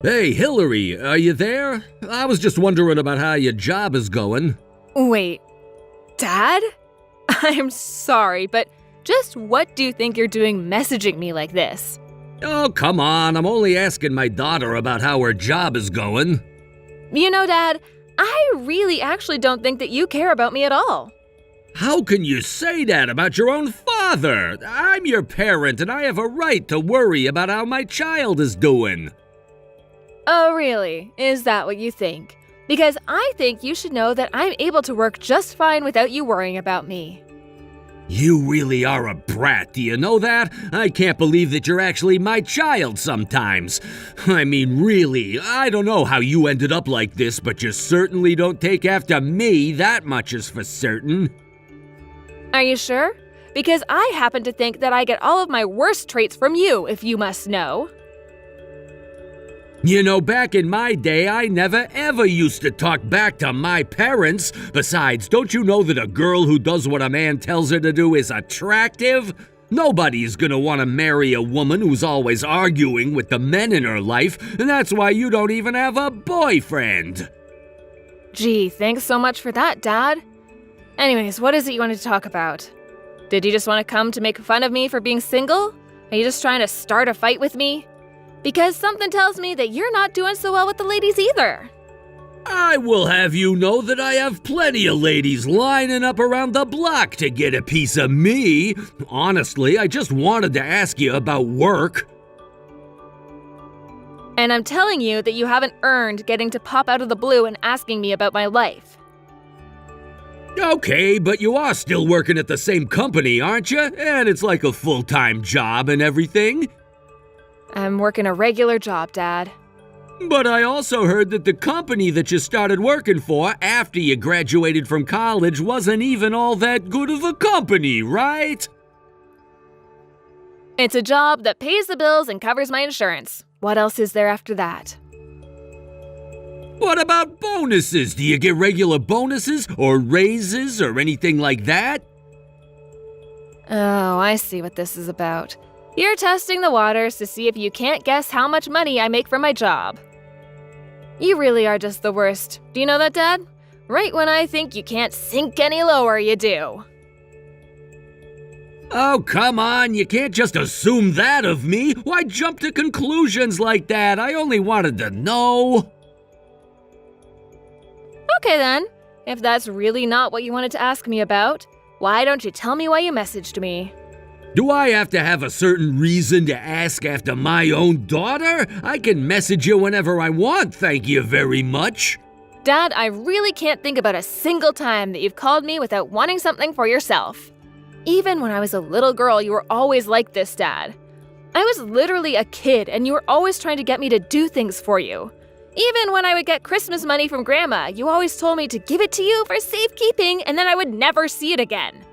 Hey, Hillary, are you there? I was just wondering about how your job is going. Wait, Dad? I'm sorry, but just what do you think you're doing messaging me like this? Oh, come on, I'm only asking my daughter about how her job is going. You know, Dad, I really actually don't think that you care about me at all. How can you say that about your own father? I'm your parent and I have a right to worry about how my child is doing. Oh, really? Is that what you think? Because I think you should know that I'm able to work just fine without you worrying about me. You really are a brat, do you know that? I can't believe that you're actually my child sometimes. I mean, really, I don't know how you ended up like this, but you certainly don't take after me, that much is for certain. Are you sure? Because I happen to think that I get all of my worst traits from you, if you must know. You know, back in my day, I never ever used to talk back to my parents. Besides, don't you know that a girl who does what a man tells her to do is attractive? Nobody's gonna want to marry a woman who's always arguing with the men in her life, and that's why you don't even have a boyfriend. Gee, thanks so much for that, Dad. Anyways, what is it you wanted to talk about? Did you just want to come to make fun of me for being single? Are you just trying to start a fight with me? Because something tells me that you're not doing so well with the ladies either. I will have you know that I have plenty of ladies lining up around the block to get a piece of me. Honestly, I just wanted to ask you about work. And I'm telling you that you haven't earned getting to pop out of the blue and asking me about my life. Okay, but you are still working at the same company, aren't you? And it's like a full-time job and everything. I'm working a regular job, Dad. But I also heard that the company that you started working for after you graduated from college wasn't even all that good of a company, right? It's a job that pays the bills and covers my insurance. What else is there after that? What about bonuses? Do you get regular bonuses or raises or anything like that? Oh, I see what this is about. You're testing the waters to see if you can't guess how much money I make from my job. You really are just the worst. Do you know that, Dad? Right when I think you can't sink any lower, you do. Oh, come on, you can't just assume that of me. Why jump to conclusions like that? I only wanted to know. Okay then, if that's really not what you wanted to ask me about, why don't you tell me why you messaged me? Do I have to have a certain reason to ask after my own daughter? I can message you whenever I want, thank you very much. Dad, I really can't think about a single time that you've called me without wanting something for yourself. Even when I was a little girl, you were always like this, Dad. I was literally a kid, and you were always trying to get me to do things for you. Even when I would get Christmas money from Grandma, you always told me to give it to you for safekeeping, and then I would never see it again.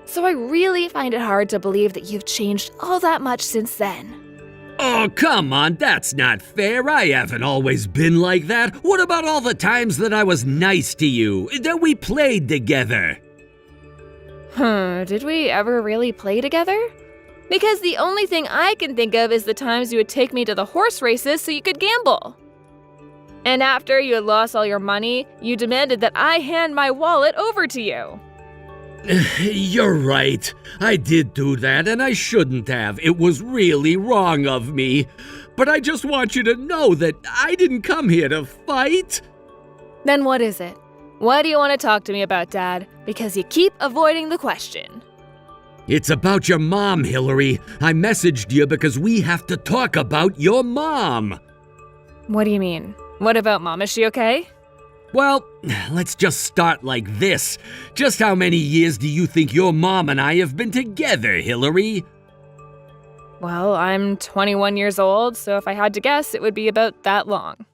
So I really find it hard to believe that you've changed all that much since then. Oh, come on, that's not fair. I haven't always been like that. What about all the times that I was nice to you, that we played together? Did we ever really play together? Because the only thing I can think of is the times you would take me to the horse races so you could gamble. And after you had lost all your money, you demanded that I hand my wallet over to you. You're right. I did do that, and I shouldn't have. It was really wrong of me. But I just want you to know that I didn't come here to fight. Then what is it? What do you want to talk to me about, Dad? Because you keep avoiding the question. It's about your mom, Hillary. I messaged you because we have to talk about your mom. What do you mean? What about Mom? Is she okay? Well, let's just start like this. Just how many years do you think your mom and I have been together, Hillary? Well, I'm 21 years old, so if I had to guess, it would be about that long.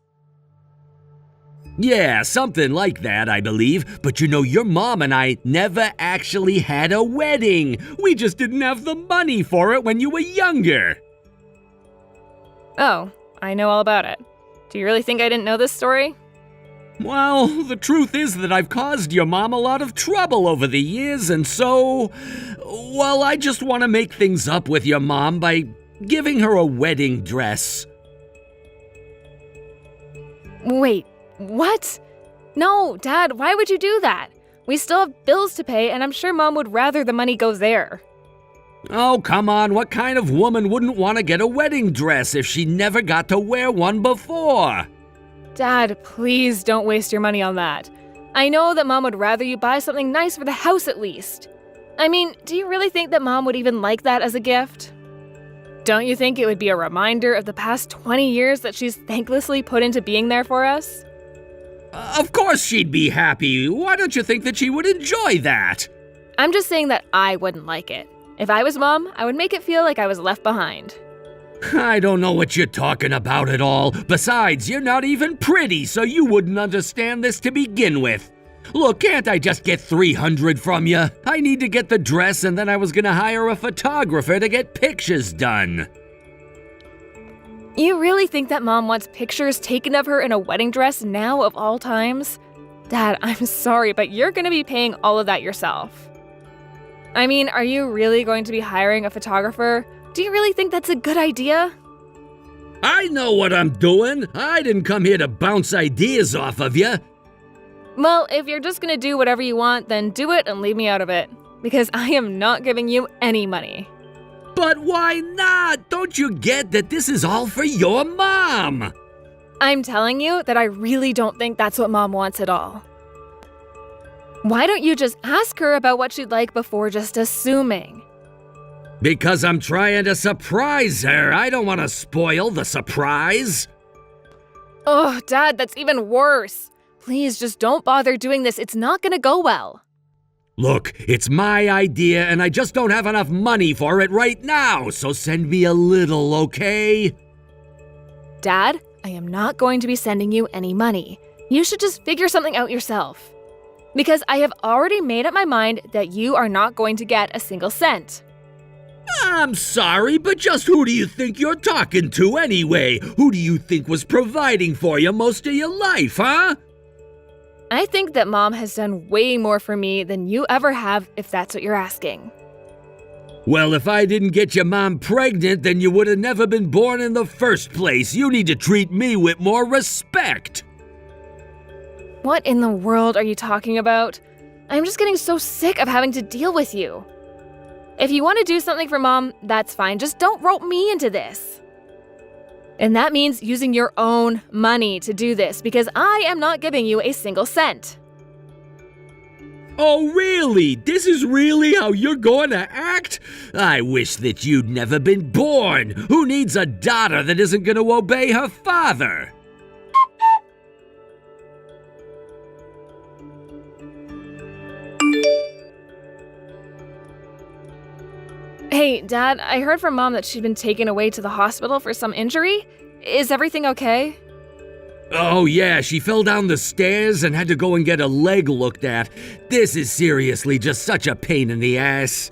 Yeah, something like that, I believe. But you know, your mom and I never actually had a wedding. We just didn't have the money for it when you were younger. Oh, I know all about it. Do you really think I didn't know this story? Well, the truth is that I've caused your mom a lot of trouble over the years, and so, well, I just want to make things up with your mom by giving her a wedding dress. Wait, what? No, Dad, why would you do that? We still have bills to pay, and I'm sure Mom would rather the money go there. Oh, come on, what kind of woman wouldn't want to get a wedding dress if she never got to wear one before? Dad, please don't waste your money on that. I know that Mom would rather you buy something nice for the house at least. I mean, do you really think that Mom would even like that as a gift? Don't you think it would be a reminder of the past 20 years that she's thanklessly put into being there for us? Of course she'd be happy. Why don't you think that she would enjoy that? I'm just saying that I wouldn't like it. If I was Mom, I would make it feel like I was left behind. I don't know what you're talking about at all. Besides, you're not even pretty, so you wouldn't understand this to begin with. Look, can't I just get $300 from you? I need to get the dress, and then I was gonna hire a photographer to get pictures done. You really think that Mom wants pictures taken of her in a wedding dress now of all times? Dad, I'm sorry, but you're gonna be paying all of that yourself. I mean, are you really going to be hiring a photographer? Do you really think that's a good idea? I know what I'm doing. I didn't come here to bounce ideas off of you. Well, if you're just gonna do whatever you want, then do it and leave me out of it. Because I am not giving you any money. But why not? Don't you get that this is all for your mom? I'm telling you that I really don't think that's what Mom wants at all. Why don't you just ask her about what she'd like before just assuming? Because I'm trying to surprise her. I don't want to spoil the surprise. Oh, Dad, that's even worse. Please just don't bother doing this. It's not gonna go well. Look, it's my idea and I just don't have enough money for it right now, so send me a little, okay? Dad, I am not going to be sending you any money. You should just figure something out yourself. Because I have already made up my mind that you are not going to get a single cent. I'm sorry, but just who do you think you're talking to anyway? Who do you think was providing for you most of your life, huh? I think that Mom has done way more for me than you ever have, if that's what you're asking. Well, if I didn't get your mom pregnant, then you would have never been born in the first place. You need to treat me with more respect. What in the world are you talking about? I'm just getting so sick of having to deal with you. If you want to do something for Mom, that's fine. Just don't rope me into this. And that means using your own money to do this, because I am not giving you a single cent. Oh, really? This is really how you're going to act? I wish that you'd never been born. Who needs a daughter that isn't going to obey her father? Hey, Dad, I heard from Mom that she'd been taken away to the hospital for some injury. Is everything okay? Oh yeah, she fell down the stairs and had to go and get a leg looked at. This is seriously just such a pain in the ass.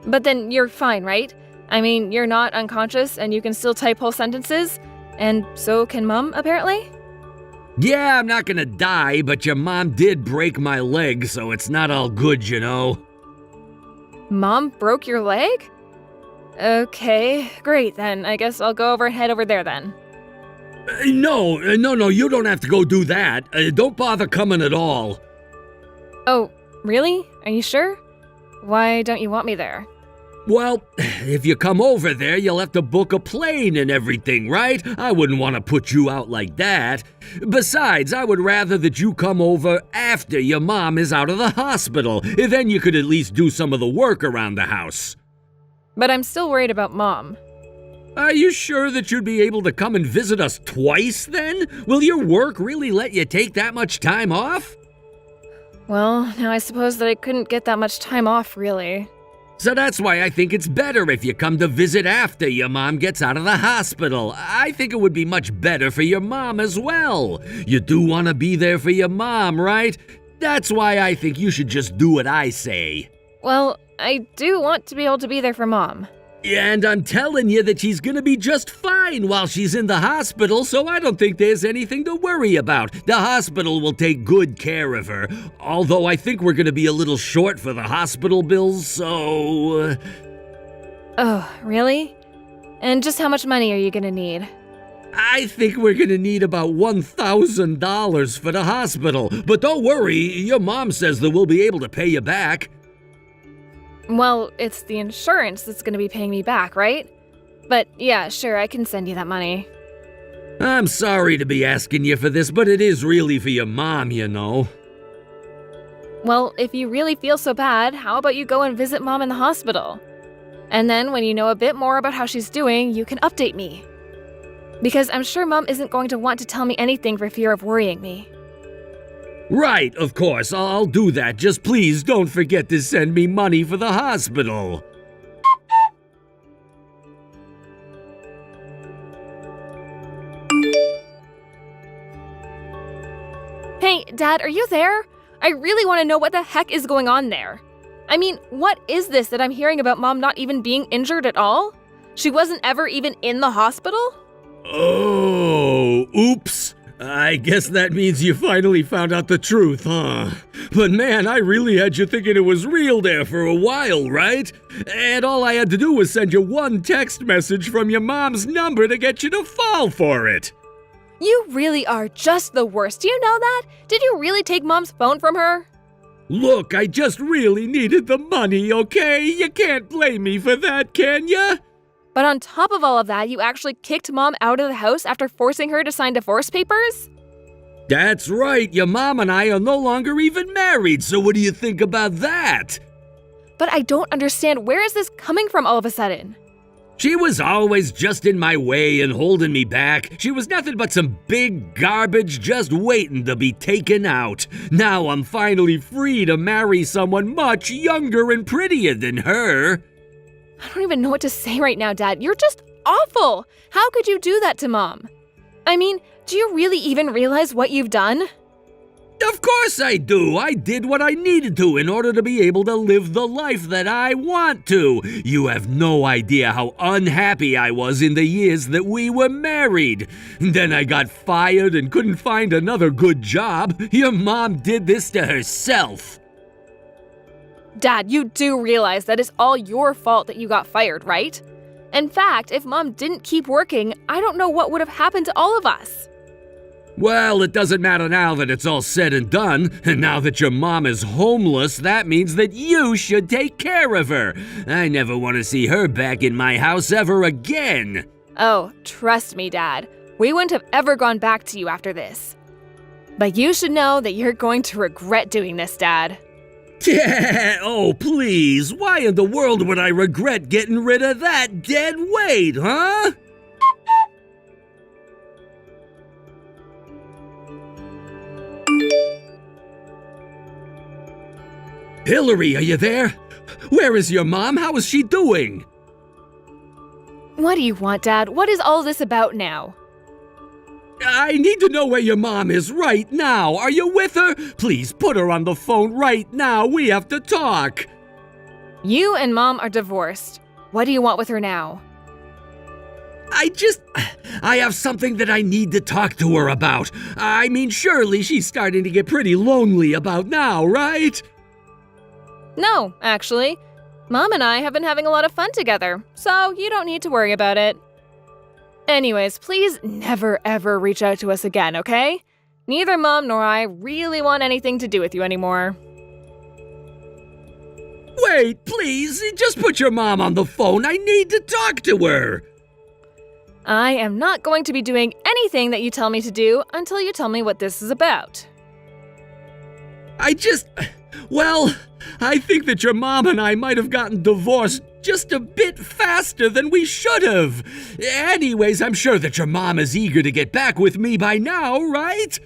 But then you're fine, right? I mean, you're not unconscious and you can still type whole sentences? And so can Mom, apparently? Yeah, I'm not gonna die, but your mom did break my leg, so it's not all good, you know. Mom broke your leg? Okay, great then. I guess I'll go over and head over there then. No, you don't have to go do that. Don't bother coming at all. Oh, really? Are you sure? Why don't you want me there? Well, if you come over there, you'll have to book a plane and everything, right? I wouldn't want to put you out like that. Besides, I would rather that you come over after your mom is out of the hospital. Then you could at least do some of the work around the house. But I'm still worried about Mom. Are you sure that you'd be able to come and visit us twice then? Will your work really let you take that much time off? Well, now I suppose that I couldn't get that much time off, really. So that's why I think it's better if you come to visit after your mom gets out of the hospital. I think it would be much better for your mom as well. You do want to be there for your mom, right? That's why I think you should just do what I say. Well, I do want to be able to be there for Mom. And I'm telling you that she's gonna be just fine while she's in the hospital, so I don't think there's anything to worry about. The hospital will take good care of her, although I think we're gonna be a little short for the hospital bills, so... Oh, really? And just how much money are you gonna need? I think we're gonna need about $1,000 for the hospital, but don't worry, your mom says that we'll be able to pay you back. Well, it's the insurance that's gonna be paying me back, right? But yeah, sure, I can send you that money. I'm sorry to be asking you for this, but it is really for your mom, you know. Well, if you really feel so bad, how about you go and visit Mom in the hospital? And then when you know a bit more about how she's doing, you can update me. Because I'm sure Mom isn't going to want to tell me anything for fear of worrying me. Right, of course, I'll do that. Just please don't forget to send me money for the hospital. Hey, Dad, are you there? I really want to know what the heck is going on there. I mean, what is this that I'm hearing about Mom not even being injured at all? She wasn't ever even in the hospital? Oh, oops. I guess that means you finally found out the truth, huh? But man, I really had you thinking it was real there for a while, right? And all I had to do was send you one text message from your mom's number to get you to fall for it. You really are just the worst. Do you know that? Did you really take Mom's phone from her? Look, I just really needed the money, okay? You can't blame me for that, can ya? But on top of all of that, you actually kicked Mom out of the house after forcing her to sign divorce papers? That's right, your mom and I are no longer even married, so what do you think about that? But I don't understand, where is this coming from all of a sudden? She was always just in my way and holding me back. She was nothing but some big garbage just waiting to be taken out. Now I'm finally free to marry someone much younger and prettier than her. I don't even know what to say right now, Dad. You're just awful. How could you do that to Mom? I mean, do you really even realize what you've done? Of course I do. I did what I needed to in order to be able to live the life that I want to. You have no idea how unhappy I was in the years that we were married. Then I got fired and couldn't find another good job. Your mom did this to herself. Dad, you do realize that it's all your fault that you got fired, right? In fact, if Mom didn't keep working, I don't know what would have happened to all of us. Well, it doesn't matter now that it's all said and done. And now that your mom is homeless, that means that you should take care of her. I never want to see her back in my house ever again. Oh, trust me, Dad. We wouldn't have ever gone back to you after this. But you should know that you're going to regret doing this, Dad. Oh, please. Why in the world would I regret getting rid of that dead weight, huh? Hillary, are you there? Where is your mom? How is she doing? What do you want, Dad? What is all this about now? I need to know where your mom is right now. Are you with her? Please put her on the phone right now. We have to talk. You and Mom are divorced. What do you want with her now? I have something that I need to talk to her about. I mean, surely she's starting to get pretty lonely about now, right? No, actually. Mom and I have been having a lot of fun together, so you don't need to worry about it. Anyways, please never ever reach out to us again, okay? Neither Mom nor I really want anything to do with you anymore. Wait, please, just put your mom on the phone. I need to talk to her. I am not going to be doing anything that you tell me to do until you tell me what this is about. Well, I think that your mom and I might have gotten divorced just a bit faster than we should have. Anyways, I'm sure that your mom is eager to get back with me by now, right?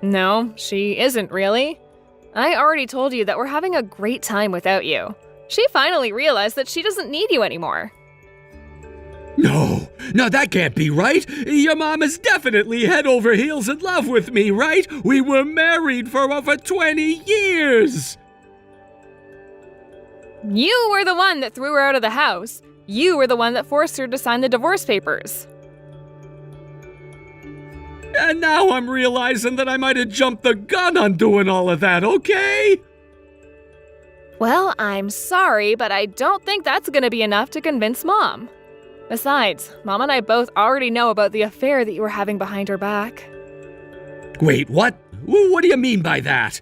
No, she isn't really. I already told you that we're having a great time without you. She finally realized that she doesn't need you anymore. No, that can't be right. Your mom is definitely head over heels in love with me, right? We were married for over 20 years. You were the one that threw her out of the house. You were the one that forced her to sign the divorce papers. And now I'm realizing that I might have jumped the gun on doing all of that, okay? Well, I'm sorry, but I don't think that's gonna be enough to convince Mom. Besides, Mom and I both already know about the affair that you were having behind her back. Wait, what? What do you mean by that?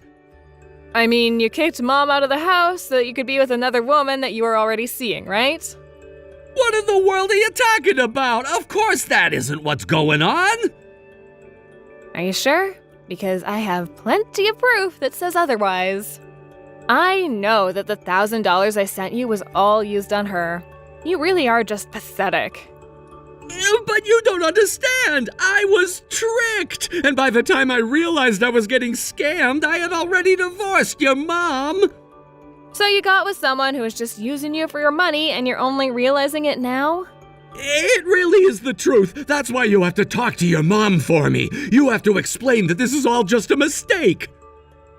I mean, you kicked Mom out of the house so that you could be with another woman that you were already seeing, right? What in the world are you talking about? Of course that isn't what's going on. Are you sure? Because I have plenty of proof that says otherwise. I know that the $1,000 I sent you was all used on her. You really are just pathetic. But you don't understand. I was tricked. And by the time I realized I was getting scammed, I had already divorced your mom. So you got with someone who was just using you for your money and you're only realizing it now? It really is the truth. That's why you have to talk to your mom for me. You have to explain that this is all just a mistake.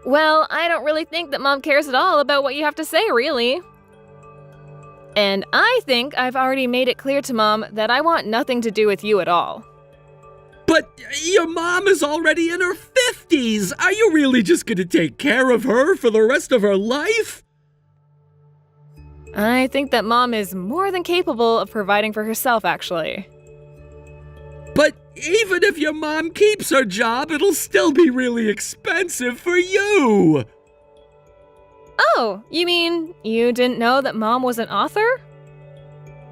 Well, I don't really think that Mom cares at all about what you have to say, really. And I think I've already made it clear to Mom that I want nothing to do with you at all. But your mom is already in her 50s. Are you really just going to take care of her for the rest of her life? I think that Mom is more than capable of providing for herself, actually. But even if your mom keeps her job, it'll still be really expensive for you. Oh, you mean you didn't know that Mom was an author?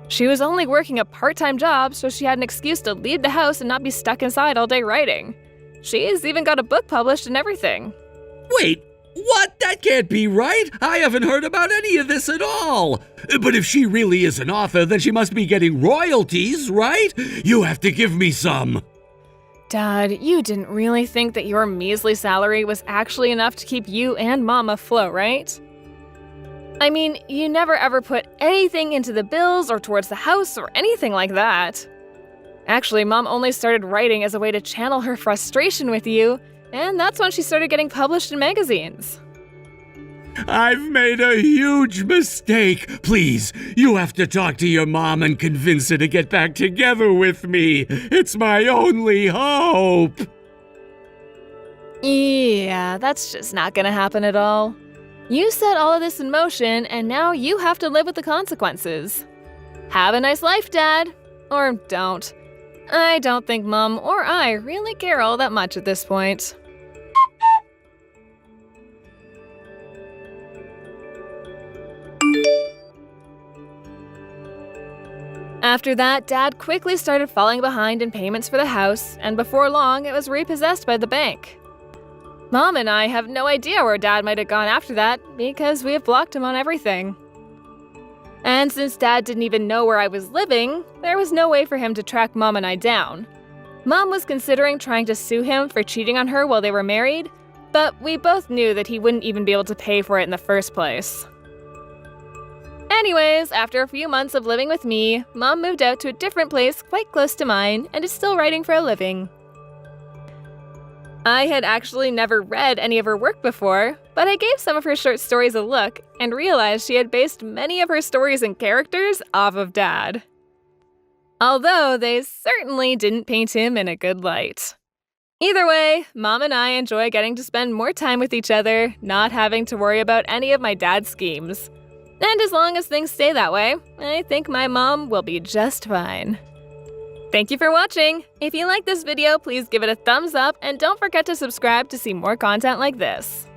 She was only working a part-time job, so she had an excuse to leave the house and not be stuck inside all day writing. She's even got a book published and everything. Wait, what? That can't be right. I haven't heard about any of this at all. But if she really is an author, then she must be getting royalties, right? You have to give me some. Dad, you didn't really think that your measly salary was actually enough to keep you and Mom afloat, right? I mean, you never ever put anything into the bills or towards the house or anything like that. Actually, Mom only started writing as a way to channel her frustration with you, and that's when she started getting published in magazines. I've made a huge mistake. Please, you have to talk to your mom and convince her to get back together with me. It's my only hope. Yeah, that's just not gonna happen at all. You set all of this in motion, and now you have to live with the consequences. Have a nice life, Dad. Or don't. I don't think Mom or I really care all that much at this point. After that, Dad quickly started falling behind in payments for the house, and before long, it was repossessed by the bank. Mom and I have no idea where Dad might have gone after that, because we have blocked him on everything. And since Dad didn't even know where I was living, there was no way for him to track Mom and I down. Mom was considering trying to sue him for cheating on her while they were married, but we both knew that he wouldn't even be able to pay for it in the first place. Anyways, after a few months of living with me, Mom moved out to a different place quite close to mine and is still writing for a living. I had actually never read any of her work before, but I gave some of her short stories a look and realized she had based many of her stories and characters off of Dad. Although they certainly didn't paint him in a good light. Either way, Mom and I enjoy getting to spend more time with each other, not having to worry about any of my dad's schemes. And as long as things stay that way, I think my mom will be just fine. Thank you for watching! If you like this video, please give it a thumbs up and don't forget to subscribe to see more content like this.